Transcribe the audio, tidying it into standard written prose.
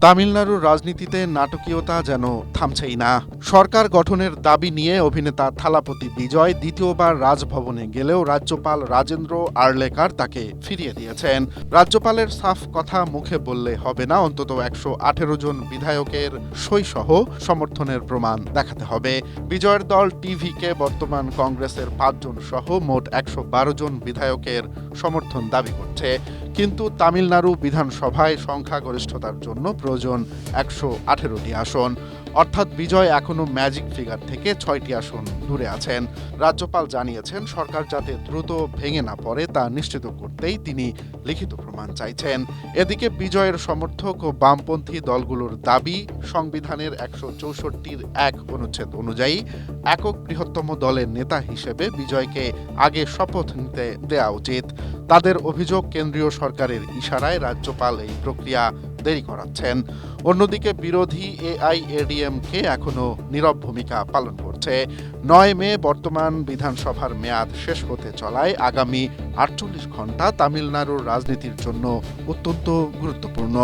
তামিলনাড়ুর রাজনীতিতে নাটকীয়তা যেন থামছেই না। সরকার গঠনের দাবি নিয়ে অভিনেতা থালাপতি বিজয় দ্বিতীয়বার রাজভবনে গেলেও রাজ্যপাল রাজেন্দ্র আর্লেকার তাকে ফিরিয়ে দিয়েছেন। রাজ্যপালের সাফ কথা মুখে বললে হবে না, অন্তত ১১৮ জন বিধায়কের সইসহ সমর্থনের প্রমাণ দেখাতে হবে। বিজয়ের দল টিভিকে বর্তমান কংগ্রেসের ৫ জন সহ মোট ১১২ জন বিধায়কের সমর্থন দাবি করছে। কিন্তু তামিলনাড়ু বিধানসভায় সংখ্যাগরিষ্ঠতার জন্য প্রয়োজন ১১৮টি আসন, অর্থাৎ বিজয় এখনও ম্যাজিক ফিগার থেকে ৬টি আসন দূরে আছেন। রাজ্যপাল জানিয়েছেন, সরকার যাতে দ্রুত ভেঙে না পড়ে তা নিশ্চিত করতেই তিনি লিখিত প্রমাণ চাইছেন। এদিকে বিজয়ের সমর্থক ও বামপন্থী দলগুলোর দাবি, সংবিধানের ১৬৪-র ১ অনুচ্ছেদ অনুযায়ী একক বৃহত্তম দলের নেতা হিসেবে বিজয়কে আগে শপথ নিতে দেয়া উচিত। তাদের অভিযোগ, কেন্দ্রীয় সরকারের ইশারায় রাজ্যপাল এই প্রক্রিয়া দেরি করাচ্ছেন। অন্যদিকে বিরোধী এআইএডিএমকে এখনো নীরব ভূমিকা পালন করছে। ৯ মে বর্তমান বিধানসভার মেয়াদ শেষ হতে চলায় আগামী ৪৮ ঘণ্টা তামিলনাড়ুর রাজনীতির জন্য অত্যন্ত গুরুত্বপূর্ণ।